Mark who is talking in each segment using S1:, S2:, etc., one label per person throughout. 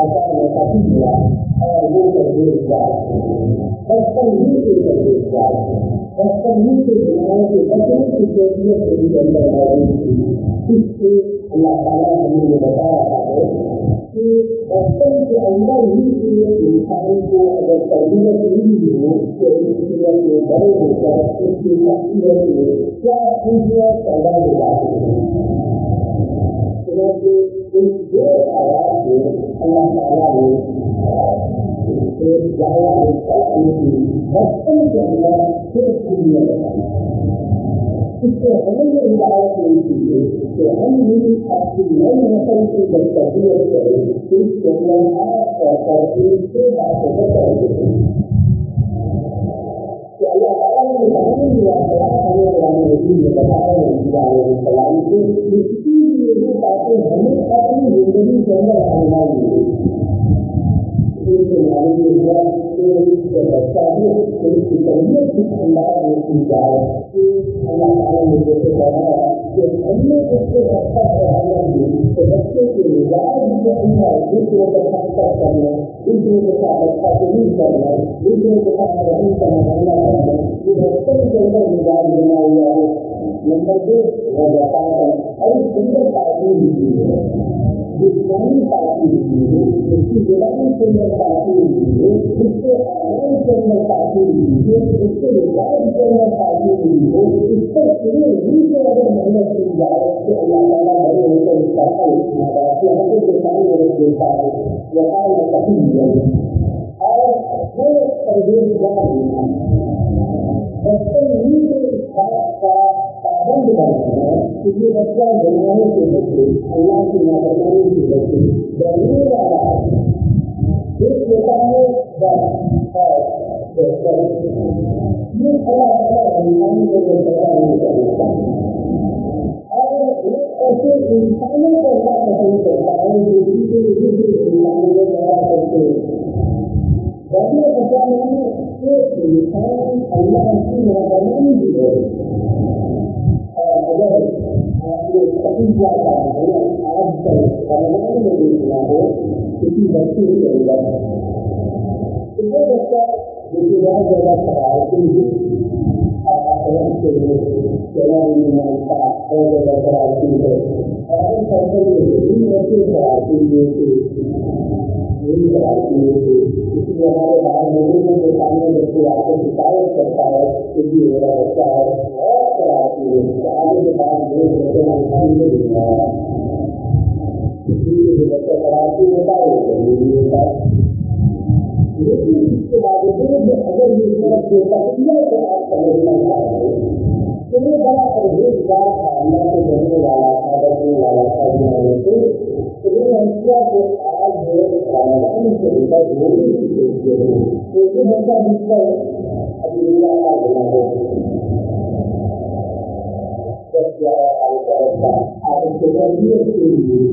S1: आचार में काफी दिया और वो करके विचार बचपन ही से करके विचार बचपन ही से दुनिया के बचने की कैफियत के अंदर मौजूद थी। इससे अल्लाह ताला हमें ये बता रहा है कि बचपन के अंदर ही इंसान को अगर तरबियत मिली हो तो इसके बड़े होकर उसकी शख्सियत में क्या खूबियाँ पैदा हो जाती हैं। इस दो आयात में अल्लाह ताला ने बचपन के अंदर सिर्फ खूबियाँ बताई। इससे हमें ये हिदायत मिलती है कि हम भी अपनी नई नस्ल की जब तरबियत करें तो इसके अंदर खास तौर पर एक से बातों पर कर देते हैं कि अल्लाह ताला ने हमें दिया हमें कुरान मजीद में बताया है सलाम से इसकी ये बातें हमें अपनी जिंदगी के अंदर आजमानी है। मालूम हुआ कि बच्चा है तो इसकी तरबियत किस अंदाज में की जाए कि अल्लाह ताला ने जैसे बताया कि हमने उसको अच्छा पढ़ाना भी तो बच्चे के मिजाज के अंदर दूसरों के साथ करना दूसरों के साथ अच्छा सलूक करना दूसरों के साथ रहने का मुकाबला करना ये बच्चों के अंदर मिजाज बना हुआ है। नंबर 2 वजह और सुंदर ताकीद की है जिस्मानी ताकीद की है उसकी जुबानी के अंदर ताकीद की है उसके आवाज के अंदर ताकीद की है उसके मिजाज के अंदर ताकीद की है इस पर पूरे दिल से अगर मेहनत की जाए तो अल्लाह ताला बड़े होकर इसका फल यहाँ के सामने रख देता है यहाँ में कभी और वो परवेज़गार बचपन ही से इस बात का पाबंद बनना है कि ये बच्चा गुनाहों से बचे अल्लाह की नाफरमानी से बचे डरने वाला एक होता है डर ये अल्लाह ताला इंसान को पैदा नहीं करता और ऐसे इंसानों को क्या पसंद करता है जो दूसरे इंसानों को पैदा करते हैं। डरने का क्या माने एक इंसान अल्लाह की नाफरमानी भी है और अगर आपने कभी क्या कहा है आज कल रमजान में देखना हो किसी बच्चे के अंदर तो वो बच्चा जिसे बहुत ज्यादा शरारती है के लिए चला नहीं मानता बहुत ज्यादा शरारती है और बच्चे शरारती इसलिए हमारे बाहर लोगों के सामने बच्चे आपको शिकायत करता है कि मेरा बच्चा है बहुत शरारती है तो आगे के बाद लोग बच्चे नहीं देना इसलिए जो बच्चा शरारती होता है जरूरी होता है लेकिन इसके बावजूद अगर ये तरफ जो तकनीक को आप समझना चाहेंगे तो वो बड़ा परहेजगार था अल्लाह से डरने वाला था बचने वाला था दुनिया से तो ये हंसिया को आज रमजान के अंदर होने की सोचते हैं तो ये बच्चा जिसपर अभी अल्लाह का बना है 10-11 साल का बच्चा आप उसके तरबियत के लिए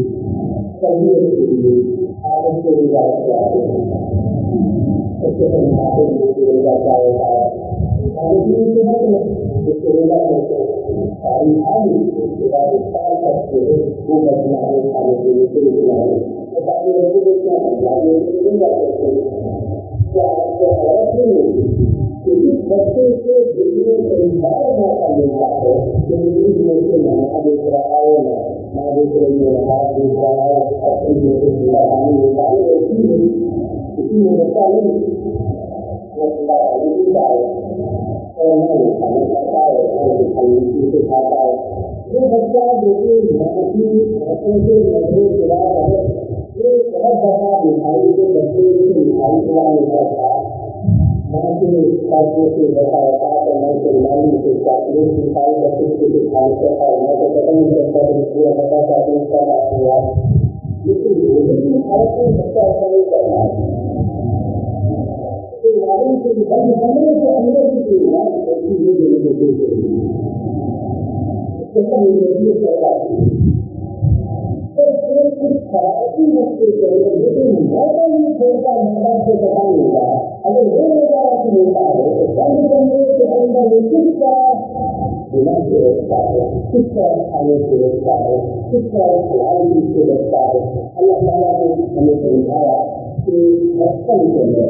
S1: आप उसको रिवायत कराते हैं उसके समझाते हैं उसको रोजा क्या होता है उसको रोजा करते हैं सारी खाली उसके बाद इफ्तार करते हैं वो बचना है खाने के लिए फिर उठना है तो बाकी लोगों को क्या समझाते हैं रोजा करते हैं तो आपको हैरत नहीं होगी कि इस बच्चे को जितने कई बार मौका मिलता है कि मुझे से नहा देख रहा है माँ देख रही है हाथ देख रहा है अपनी जैसे पूरा पानी होता है ऐसी है इसी में बच्चा नहीं पूरा पानी पीता है और न वो खाना खाता है और खाने से खाता है वो बच्चा जैसे अपनी हाथों से नजरों के बाद अगर ये बहुत दफा मिठाई के बच्चे से मिठाई खिला लेता था माँ के साथियों से बताया था तो मैं तो नानी से चॉकलेट मिठाई बच्चे से दिखाई करता है मैं तो पता नहीं करता तो पूरा बता चॉकलेट का बात हुआ लेकिन भारत में बच्चा ऐसा नहीं कर रहा है तो नानी से दिखाई हमने के अंदर की कोई बात ऐसी है जो मुझे देख रही है कुछ खराबी बच्चे करें लेकिन मौका नहीं छोड़ता मौका से पता मिलता अगर वो मौका होता है तो बंद कमरे के अंदर किसका बिना से रखता है, किस तरह खाने से रखता है, किस तरह हलाल चीज से रखता है। अल्लाह ताला ने हमें समझाया कि बचपन के अंदर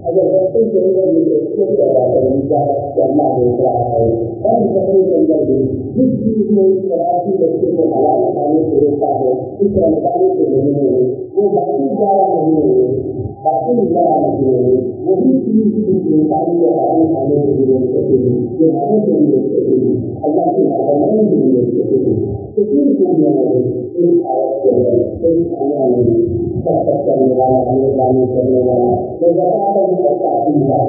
S1: अगर बचपन के अंदर भी एक्सप्रेस पैदा करेंगे करना देख रहा है और बचपन के अंदर भी जिस चीज में इस तरह की बच्चे को हलाल खाने से रोकता है, इस रमजान के महीने में वो बाकी 11 महीने में बाकी 11 महीने में वही चीज इस इंसान को हलाल खाने के लिए रोक सकेगी, ये खाने के लिए रोक सकेगी, अल्लाह की नाफरमानी के लिए रोक सकेगी। तो तीन चीजों में इस आयत के अंदर इस खाना में सब करने वाला, मेहरबानी करने वाला, जो ज़कात और ज़कात हुआ,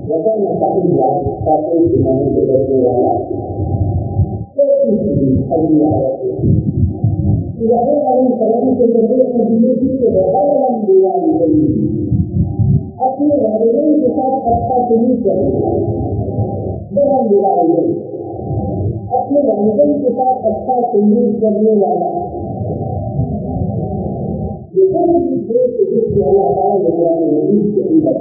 S1: वतन नसाई हुआ, ताकि दिमाग से बचने वाला अगली आयत है। इब्राहिम अलैहिस्सलाम के जरिए जिंदगी के बदलाव दिया अपने वालिदैन के साथ अच्छा सलूक करने वाला, अपने वालिदैन के साथ अच्छा सलूक करने वाला, ये सब चीजें जिससे अल्लाह ताला ने नबी के अंदर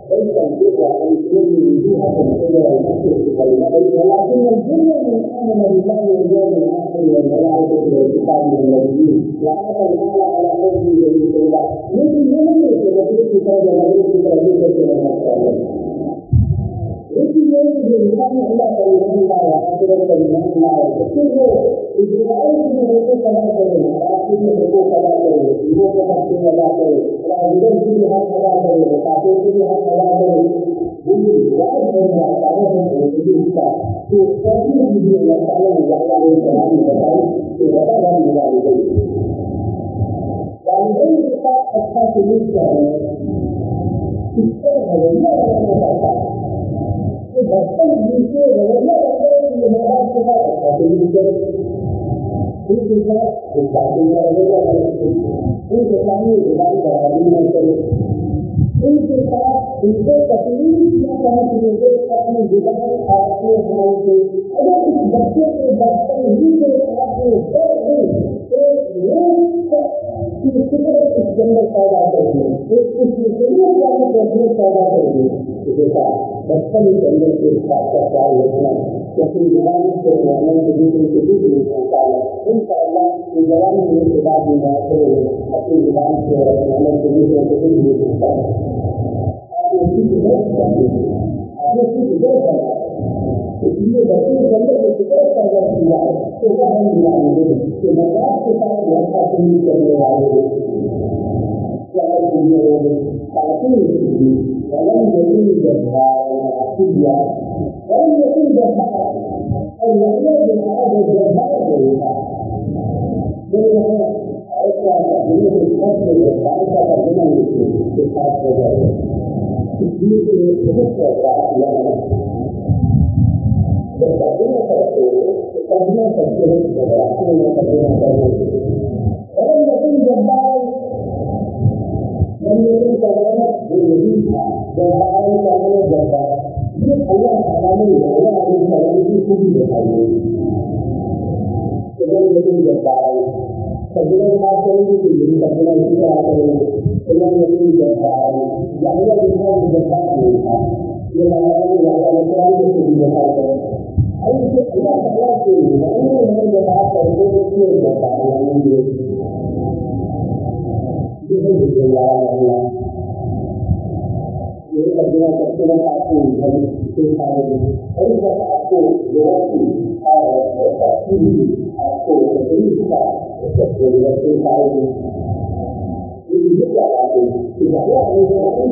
S1: ऐसा देखा है कि ये है कंट्रोल और एक्सेस करने वाला, लेकिन दुनिया में आने वाले लोग जो आखिर में मलाइका के किताब में नबी वहां पर अल्लाह अला नबी के सेवा लेकिन ये नहीं है कि नबी की तरह नबी की तरह करके रहना चाहिए। लेकिन ये जो इंसान अल्लाह का ईमान लाया, आखिरत का ईमान लाया, फिर वो इजराइल की हक़ अदा करे, आखिर में हक़ अदा करे, लोगों का हक़ अदा करे, राजनीतिक की हक़ अदा करे, मुसाफिर की हक़ अदा करे, वो इजराइल बन जाता है उसका। तो कैसी चीजें अल्लाह ताला ने वालिदैन बनानी बताई कि वालिदैन के साथ अच्छा सलूक करना इसका रवैया बनाना पड़ता है। तो बचपन जिससे रवैया बनता है कि माँ बाप के साथ अच्छा सलूक करें, उनके साथ बातें का रवैया बनाए, उनके सामने जुबान का आदमी न करें, उनके साथ उनको तकलीफ न पहुंचने से अपनी जुबान और अपने हाल से अगर इस बच्चे के बचपन ही से आपने डर हो तो की फिक्र इसके अंदर पैदा करेंगे, इसकी जरूरत वाली तस्वीर पैदा करेंगे। तो देखा बचपन के अंदर के साथ का ख्याल रखना कि अपनी जुबान से रहने के दूसरे के दूसरे पहुंचा है। इंशाअल्लाह ये जवानी होने के बाद में बात करेंगे अपनी जुबान से रहने के दूसरे के दूसरे पहुंचा है। इसलिए बच्चे के अंदर जो फिक्र पैदा किया है तो वह हम दिलाएंगे कि नमाज के साथ लड़का सुनी करने वाले ताकि वलन यकीन जज्बार वलन यकीन जज्बार और यकीन जज्बार जो जज्बार होगा ऐसा दुनिया के सबसे जज्बार का तर्जुमा के साथ हो जाए। इसलिए बहुत पैसा किया है जब तर्जुमा करते हो तो तर्जुमा करते हो घबराते में तर्जुमा करते वलन यकीन जज्बार यकीन करना वो नहीं था जज्बार करने जज्बार ये अल्लाह ताला ने इब्राहिम अलैहिस्सलाम की खूबी दिखाई है। यकीन जज्बार तर्जुमा बात करेंगे तो यही तर्जुमा इसी तरह करेंगे। यकीन जज्बार याहिया दूसरा जज्बार नहीं था, ये याहिया की खूबी दिखाई है। और इसे अल्लाह ताला के इब्राहिम ने बात करते हुए जज्बार यानी ये तर्जुमा करते वक्त आपको कई आपको व्यवस्थी और आपको तकलीफ का व्यवस्था पाएगी। लेकिन क्या बात है कि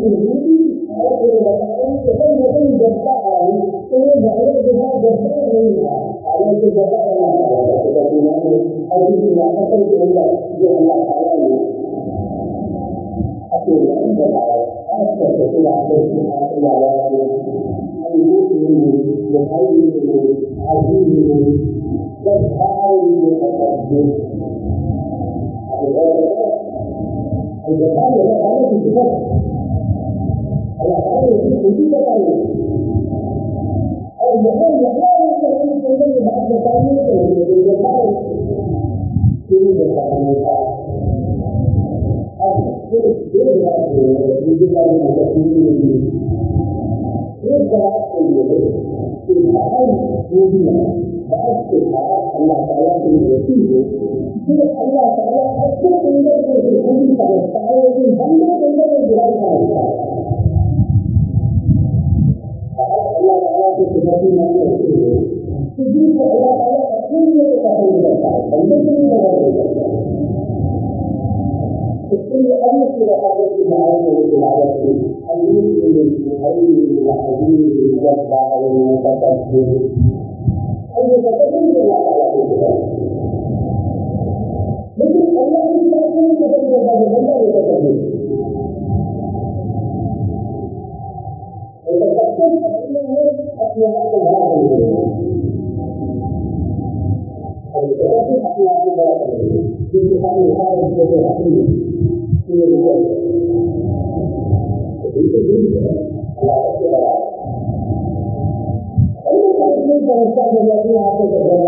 S1: जिंदगी और बताएं कि हम यकीन जज्बा आई तो ये जाहिर जगह जज्बा नहीं था, अगर से जज्बा करना पड़ेगा तो तर्जुमा में और किसी वाक़ई के अंदर जो अल्लाह ताला ने अपने नाम बताया खास करके फिर आपको आखिरी आवाज में अंगूठ मिले, दिखाई मिले, आदमी मिले, जब सारे मिले तब जज्बा में आने की फिक्र अल्लाह ताला ने इसकी खुशी बताई और यहाँ ये बात बताइए तो जज्बा शुरू बताने का अब फिर मुझे वाली मतलब एक जवाब के लिए कि बाहर दूरियां बात के बाद अल्लाह ताला की होती है फिर अल्लाह ताला अपने अंदर में खूबी समझता है लेकिन बंदे के अंदर में बुराई समझता है। अल्लाह ताला की सिफाती नहीं होती है किसी को अल्लाह ताला अपने लिए तो पसंद करता है बंदे के लिए पसंद नहीं करता है। इसके लिए अन्य की रकावत की बात में तिलावत की अजीब अल्लाह ताला की सिफात लेकिन अल्लाह की बात नहीं पसंद करता है बंदा नहीं पसंद अपने आप को बड़ा करेंगे अपने आप को बड़ा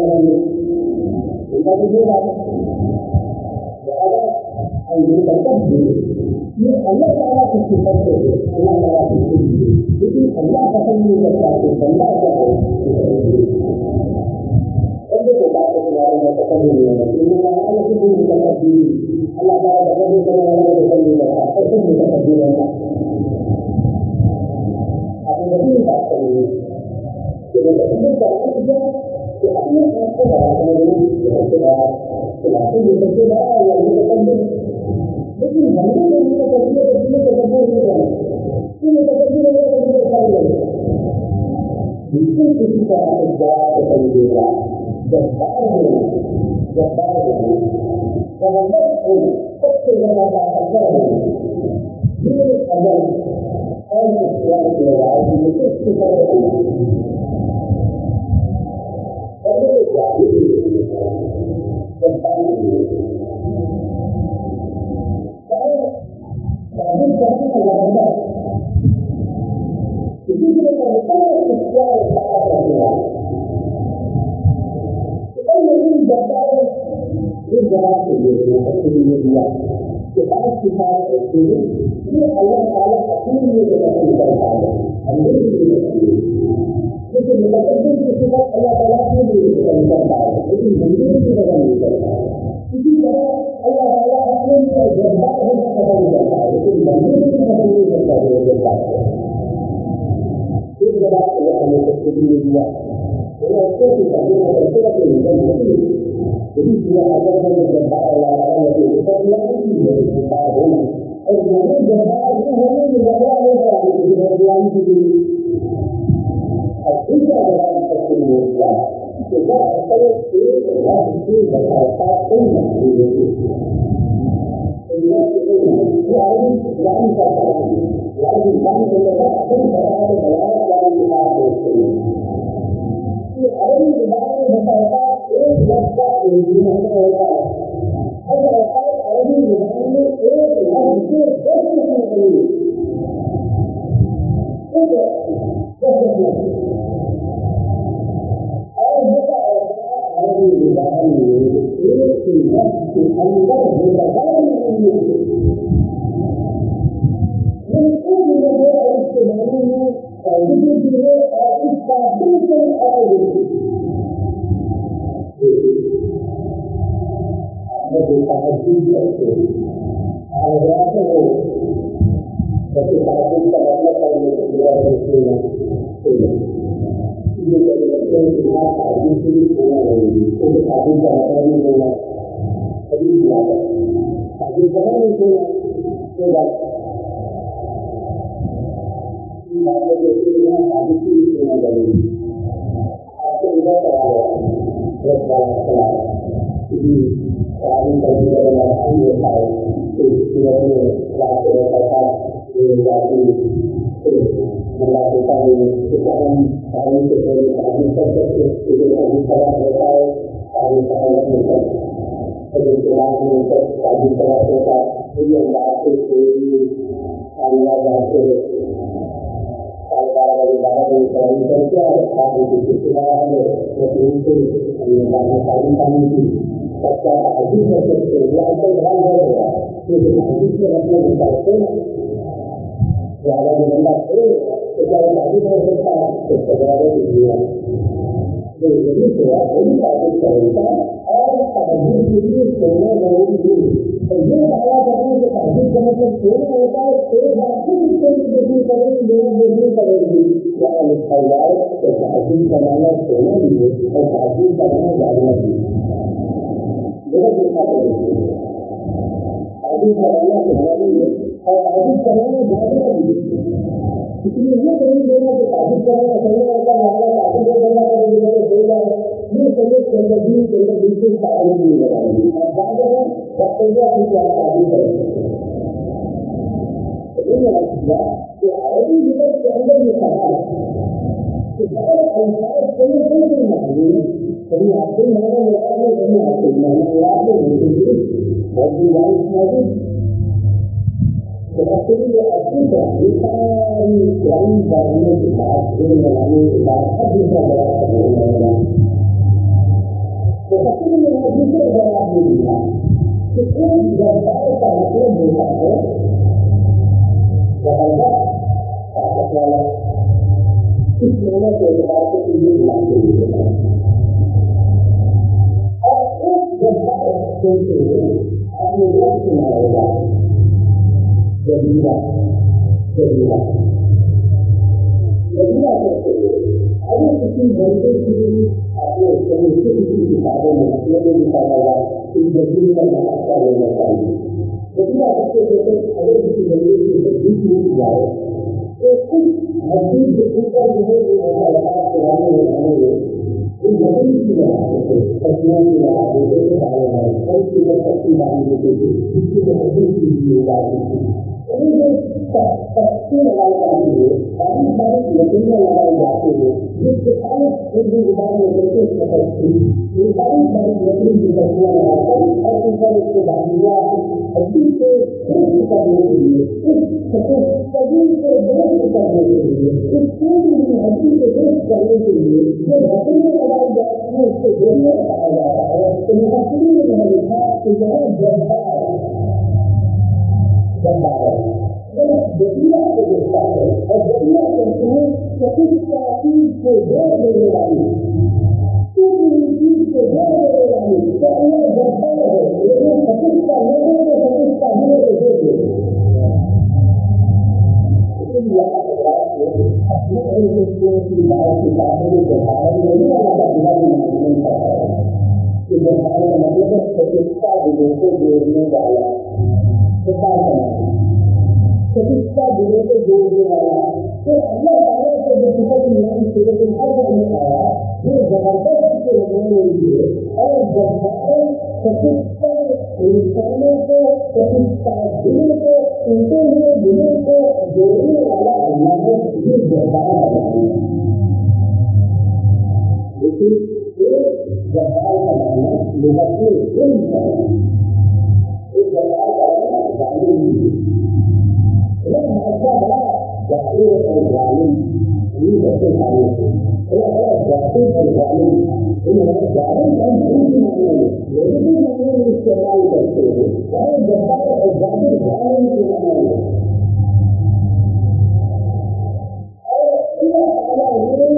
S1: करेंगे जिसके साथ ये अल्लाह ताला की सिफत है अल्लाह ताला की लेकिन अल्लाह पसंद नहीं करता कि बंदा क्या है बंदे को बात के बारे में पसंद नहीं है अल्लाह ताला पसंद नहीं करने वाले को पसंद नहीं करता पसंद नहीं करता जी रहता आपने वही बात करेंगे कि मैं पसंद करना क्या कि अपने आप को बड़ा करेंगे सबसे बड़ा खिलाते ये सबसे बड़ा है ये पसंद लेकिन बंदे को ये पसंद है नहीं करना ये पसंद बिल्कुल किसी तरह से जवाब पसंद देगा जब्बार होना सबसे ज्यादा ताकतवर होना ये अमल और इख्तियार किया जाए कि मुझे इसकी तरह होना पहले तो जाहिर जब्बार किसी के कहता है इख्तियार ताकत रखने वाला लेकिन जब्बार इस जवाब के लिए दिया कि बात की बात ऐसी है ये अल्लाह ताला अपने लिए पसंद करता है हमने भी लेकिन मुतकब्बिर की सिफत अल्लाह ताला के लिए पसंद करता है लेकिन बंदे की पसंद नहीं करता है इसी तरह अल्लाह ताला अपने लिए जब्बार होना पसंद करता है लेकिन बंदे की पसंद नहीं करता है जब्बार एक जवाब अल्लाह ने सबके लिए दिया उसको करते रखे यदि पूरा अगर जब्बार अल्लाह ताला ने जब्बार होना और मैंने जब्बार न होने में बदला नहीं करा लेकिन भगवान की और दूसरा जवाब सबके लिए दिया कि जब असल एक रब की बताता कोई नहीं होती इस्लाम का यानी इस्लाम के अंदर अपनी बता के बयान वाली बात होती है कि अरबी जुबान में बताता एक लफ्ज़ का एक ही मतलब होता है अगर ऐसा अरबी जुबान में एक लफ्ज़ के 10 मतलब नहीं ठीक है 10 मतलब और जैसा अरबी जुबान में एक लफ्ज़ के अंदर बेकार नहीं है इसके बारे में है और इसका बिल्कुल अलग आपने देखा है चीज करते आगे हो जैसे ताजुब का मतलब करने के लिए ये लगते हैं कि आप ताजुब से भी होना रहेगी क्योंकि ताजुब का मतलब नहीं होना कभी भी आता है ताजुब का नहीं होना कोई बात बातें देखते हैं ताजुब की होना जरूरी आपको इधर करा गया एक बार चला शादी करने का लड़ाई होता है तो इसकी वजह से रात को रहता ये जाती मल्ला होता है तो हम शादी से पहले शादी कर सकते क्योंकि शादी खराब होता है शादी खराब नहीं करता और उसके बाद में जब शादी खराब होता है तो ये अंदाज से कोई कारोबार जाते हैं कारोबार वाली बात है शादी करके और शादी की शुरुआत में शादी करनी थी बच्चा अजीब कर सकते हैं या आजकल बड़ा हो गया लेकिन अजीब के मतलब निकालते हैं ज़्यादा बंदा तो क्या शादी कर सकता है? तो सजावट दिया तो यही सेवा वही शादी करेगा और शादी के लिए सोना जरूरी नहीं। तो ये दावा करने के शादी का मतलब सोना होता है, एक बात देखनी पड़ेगी, लोग देखनी पड़ेगी क्या लिखा जाए। तो शादी बनाना सोना भी है और शादी बनाना जानना भी बहुत देखा पड़ेगी। शादी बनाना सोना भी है और शादी कराना जानना भी है। इसलिए ये नहीं देना कि शादी कराना सोना होता है, हमारा शादी को करना पड़ेगा तो हो जाए। ये समझ गंदगी के अंदर बिल्कुल शादी नहीं लगाएंगे। आप जानते हैं वक्तव्य की क्या शादी करेंगे कि अरबी जगत के अंदर ये सवाल है कि बहुत अल्फाज कहीं नहीं मांगे, कभी आपके माना मुराद में, कभी आपके माना मुराद में नहीं, बहुत गुंजाइश मौजूद। तो अपनी जो अच्छी सारी ज्ञान करने के बाद फिर लगाने के बाद अब दूसरा जवाब करने लगेगा। तो सबसे मैंने दूसरा जवाब दे दिया कि एक गद्दार का मतलब होता है जबरदस्त ताकत वाला। इस माना के एतबार से चीजें लाते हुए और एक गद्दार सुनते हुए आपने लग सुना होगा जबीरा जबीरा जबीरा करते हुए अगर किसी बंदे की आपने किसी किताबों में अपने को लिखा होगा कि जबीर का नाम क्या लेना चाहिए। जबीरा करते हुए अगर किसी बंदे की जबीर टूट जाए तो कुछ हड्डी के ऊपर जो है अल्फाज पुराने जमाने में इन जबीर की लगाते थे, पत्तियों की लगाते थे, डाले डाले और उसके ऊपर पत्ती डाल देते थे, जिसकी हड्डी की जाती थी। पत्ते लगाए जाते हुए बारीक बारीक लकड़ियां लगाए जाते हुए जिसके कारण उर्दू जुबान में कहते सकती ये बारीक बारीक लकड़ी की पत्तियां लगाकर और ऊपर उसके बांधिया हड्डी को दुरुस्त करने के लिए इस शरीर को दुरुस्त करने के लिए इस पूरी हड्डी को दुरुस्त करने के लिए जो लकड़ियां लगाई जाती है उसको जरिया कहा जाता है। तो मुफस्सिरीन ने यह लिखा कि यहाँ जबीरा को देखता है और जबीरा कहते हैं चिकित्सा चीज को जोड़ देने वाली चीज को जोड़ देने वाली तो यह जब्बार है, लेकिन चिकित्सा लोगों को चिकित्सा होने को जोड़ देते इसलिए अपने की बात की बातों को भारत में नहीं आना चाहिए माध्यम करता है कि जब्बार का मतलब है चिकित्सा दिलों को जोड़ने वाला चिकित्सा दिलों को जोड़ने वाला। तो अल्लाह ताला के जो सिफत नाम सूरत अल-हज में आया ये जबरदस्त से लगाने लिए और जब्बार चिकित्सा इंसानों को चिकित्सा दिल को टूटे हुए दिलों को जोड़ने वाला अल्लाह है, ये जब्बार बनाया। लेकिन एक जब्बार का माना मुबस्सिर इंसान एक जब्बार का माना जालिम बड़ा जाहिर और जालिम ये सबसे सारे बड़ा जाहिर और जालिम इन्होंने जालिम और झूठ मानने में लोगों मानने में इस्तेमाल करते हैं और जब्बार और जाहिर जालिम के मानने में और अल्लाह ताला ने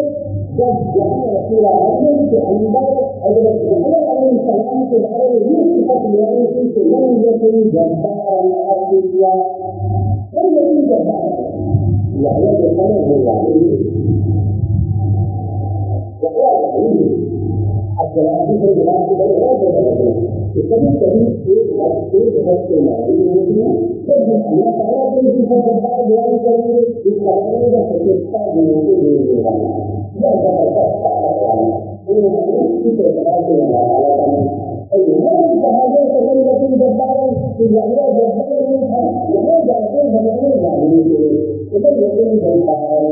S1: जब जहाँ रसूल आदम के अंदर हज़रत इब्राहीम अलैहिस्सलाम के बारे में ये सिफत बयान की कि लन यकुन जब्बारन असिया लन यकुन जब्बारन यानी कि बने हो जालिम अब जवाबी से जवाब के बड़े और बदलते हैं कि कभी कभी एक वक्त के मालूम होती है जब हम अल्लाह ताला की सिफत जब्बार बयान करेंगे इस कारण का चिकित्सा दिनों को जोड़ने वाला यह जबरदस्त ताकत वाला इस प्रकार से अल्लाह ताला का और यहाँ भी कहा गया सभी लेकिन जब्बार कि यहाँ जब्बार नहीं था यहाँ जाते बनाने वाले थे इधर लेकिन जब्बार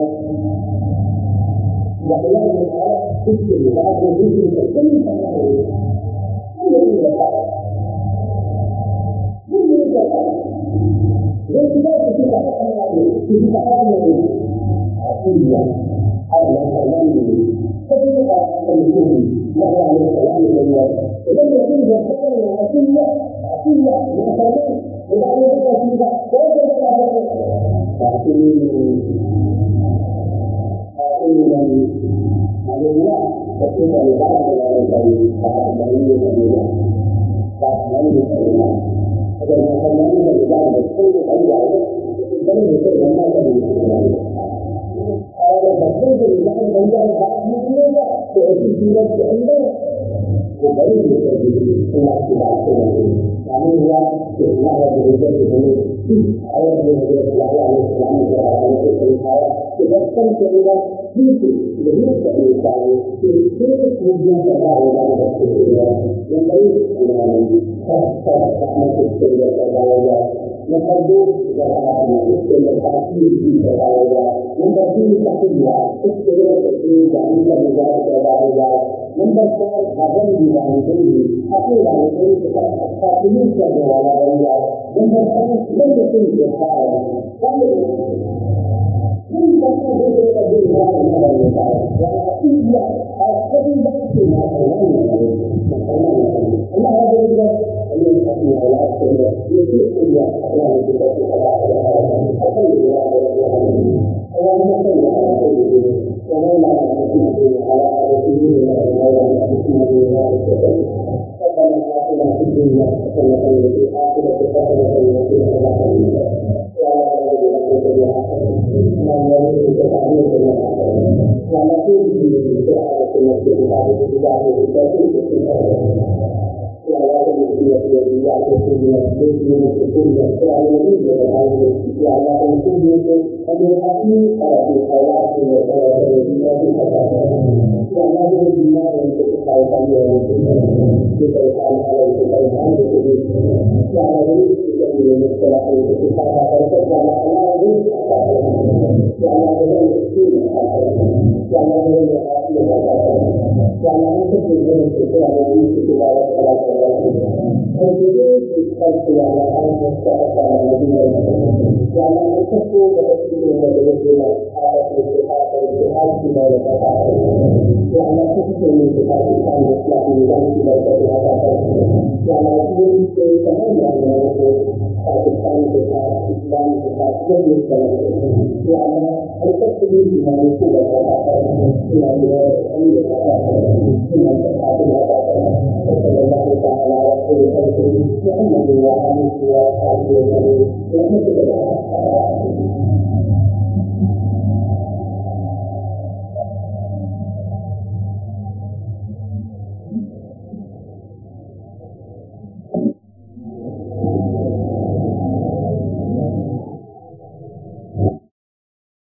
S1: जबला निकाला इसके विवाद में दूसरी से कई करना होगा लेकिन जब्बार ये नहीं करता ये किसी का किसी का नहीं आपको दिया और मैं सभी को बात करनी होगी लगा हमें सलाह मिल गई लेकिन जब्बार आसिया आसिया मैं कहूँ खुदा ने तो सीधा बहुत जगह kita lihat dari saat dari dunia saat dari dunia ada macam-macam dari dalam betul ayat dan itu nama dari ada betul dari dalam banyak hal juga seperti tidak ada dari itu semua tidak ada kami buat semua yang berbeza ini ayat yang berlaku Islam berlaku Islam kita kan kita itu lebih sekali itu kemudian terbaru dalam berpikirnya yang baik dengan masuk ke dalam membantu dalam masuk ke dalam diri dalam membantu kedua sesuatu yang menjadi dalam membantu hadir di dalam diri aku dalam diri kita ini sebuah dalam membantu kehidupan kami ini satu berbeda dengan yang kita ia akan berjumpa dengan Allah ada juga ini satu alat yang itu ia akan kita Allah